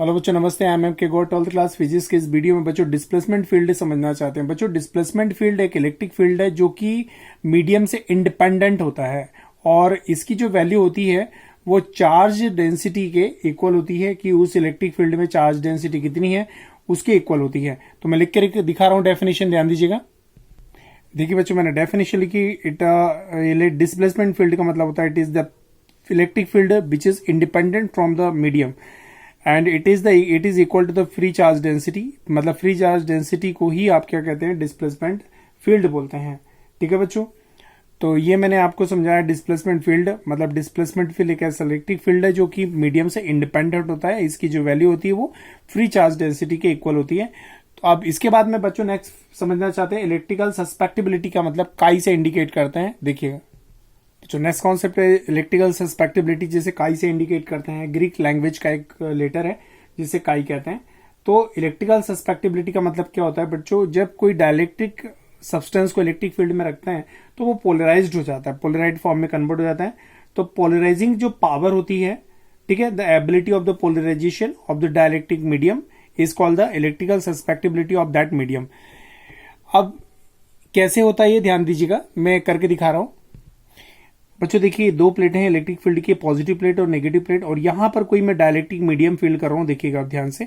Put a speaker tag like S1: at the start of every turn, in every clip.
S1: Hello बच्चों, नमस्ते। I am के गो 12th क्लास फिजिक्स के इस वीडियो में बच्चों डिस्प्लेसमेंट फील्ड समझना चाहते हैं। बच्चों डिस्प्लेसमेंट फील्ड एक इलेक्ट्रिक फील्ड है जो कि मीडियम से इंडिपेंडेंट होता है और इसकी जो वैल्यू होती है वो चार्ज डेंसिटी के इक्वल होती है कि उस इलेक्ट्रिक फील्ड में चार्ज डेंसिटी कितनी है उसके इक्वल होती है। तो मैं लिख के दिखा रहा हूं, डेफिनेशन ध्यान दीजिएगा। देखिए बच्चों, मैंने डेफिनेशन लिखी। डिस्प्लेसमेंट फील्ड का मतलब होता है it is the electric field which is independent from the medium and it is equal to the free charge density. मतलब फ्री चार्ज डेंसिटी को ही आप क्या कहते हैं, डिस्प्लेसमेंट फील्ड बोलते हैं। ठीक है बच्चों, तो ये मैंने आपको समझाया। डिस्प्लेसमेंट फील्ड मतलब डिस्प्लेसमेंट फील्ड एक ऐसा इलेक्ट्रिक फील्ड है जो कि मीडियम से इंडिपेंडेंट होता है। इसकी जो वैल्यू होती है वो फ्री चार्ज डेंसिटी के इक्वल होती है। तो अब इसके बाद में बच्चों नेक्स्ट समझना चाहते हैं इलेक्ट्रिकल सस्पेक्टिबिलिटी का मतलब काई से इंडिकेट करते हैं। देखिएगा, जो नेक्स्ट कॉन्सेप्ट है इलेक्ट्रिकल सस्पेक्टिबिलिटी, जिसे काई से इंडिकेट करते हैं। ग्रीक लैंग्वेज का एक लेटर है जिसे काई कहते हैं। तो इलेक्ट्रिकल सस्पेक्टिबिलिटी का मतलब क्या होता है बच्चों, जब कोई डाइलेक्ट्रिक सब्सटेंस को इलेक्ट्रिक फील्ड में रखते हैं तो वो पोलराइज्ड हो जाता है, पोलराइड फॉर्म में कन्वर्ट हो जाता है। तो पोलराइजिंग जो पावर होती है, ठीक है, the ability of the polarization of the dielectric medium is called the electrical susceptibility of that medium. अब कैसे होता है ये ध्यान दीजिएगा, मैं करके दिखा रहा हूं बच्चों। देखिए, दो प्लेटें हैं इलेक्ट्रिक फील्ड की, पॉजिटिव प्लेट और नेगेटिव प्लेट, और यहां पर कोई मैं डाइलेक्ट्रिक मीडियम फील्ड कर रहा हूं। देखिएगा ध्यान से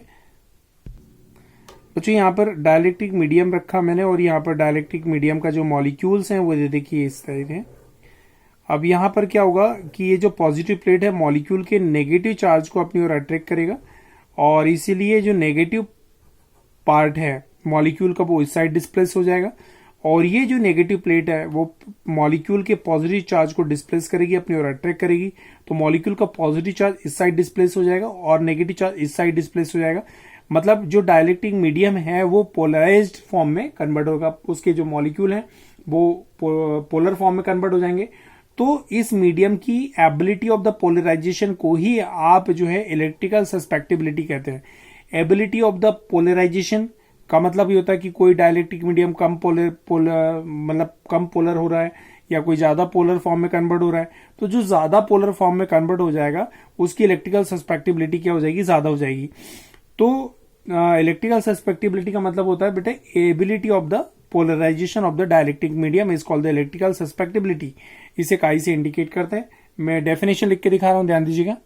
S1: बच्चों, यहां पर डाइलेक्ट्रिक मीडियम रखा मैंने और यहां पर डाइलेक्ट्रिक मीडियम का जो मॉलिक्यूल्स हैं वो देखिए इस तरह है। अब यहां पर क्या होगा कि ये जो पॉजिटिव प्लेट है मॉलिक्यूल के नेगेटिव चार्ज को अपनी ओर अट्रैक्ट करेगा और इसीलिए जो नेगेटिव पार्ट है मॉलिक्यूल का वो इस साइड डिस्प्लेस हो जाएगा और ये जो नेगेटिव प्लेट है वो मॉलिक्यूल के पॉजिटिव चार्ज को डिस्प्लेस करेगी, अपनी ओर अट्रैक्ट करेगी। तो मॉलिक्यूल का पॉजिटिव चार्ज इस साइड डिस्प्लेस हो जाएगा और नेगेटिव चार्ज इस साइड डिस्प्लेस हो जाएगा। मतलब जो डाइलेक्ट्रिक मीडियम है वो पोलराइज्ड फॉर्म में कन्वर्ट होगा, उसके जो मॉलिक्यूल हैं वो पोलर फॉर्म में कन्वर्ट हो जाएंगे। तो इस मीडियम की एबिलिटी ऑफ द पोलराइजेशन को ही आप जो है इलेक्ट्रिकल सस्पेक्टिबिलिटी कहते हैं। एबिलिटी ऑफ द पोलराइजेशन का मतलब ये होता है कि कोई डाइलेक्ट्रिक मीडियम कम पोलर हो रहा है या कोई ज्यादा पोलर फॉर्म में कन्वर्ट हो रहा है। तो जो ज्यादा पोलर फॉर्म में कन्वर्ट हो जाएगा उसकी इलेक्ट्रिकल सस्पेक्टिबिलिटी क्या हो जाएगी, ज्यादा हो जाएगी। तो इलेक्ट्रिकल सस्पेक्टिबिलिटी का मतलब होता है बेटे ability of the polarization of the dielectric medium is called the electrical susceptibility. इसे काई से इंडिकेट करते हैं। मैं डेफिनेशन लिख के दिखा रहा हूं, ध्यान दीजिएगा।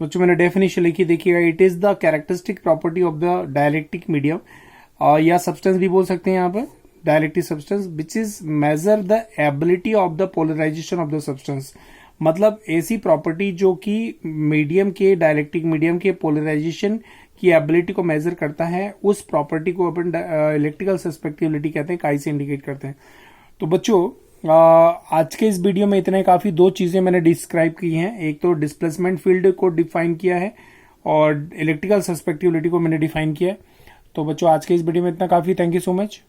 S1: तो बच्चों मैंने डेफिनेशन लिखी, देखिएगा। It is the characteristic property of the dielectric medium या सब्सटेंस भी बोल सकते हैं यहाँ पर, dielectric substance which is measure the ability of the polarization of the substance. मतलब ऐसी प्रॉपर्टी जो कि मीडियम के डाइलेक्ट्रिक मीडियम के पोलराइजेशन की एबिलिटी को मेजर करता है, उस प्रॉपर्टी को अपन इलेक्ट्रिकल सस्पेक्टिबिलिटी कहते हैं, काई से इंडिकेट करते हैं। तो बच्चों आज के इस वीडियो में इतने काफी दो चीजें मैंने डिस्क्राइब की हैं। एक तो डिस्प्लेसमेंट फील्ड को डिफाइन किया है और इलेक्ट्रिकल सस्पेक्टिबिलिटी को मैंने डिफाइन किया है। तो बच्चों आज के इस वीडियो में इतना काफी। Thank you so much.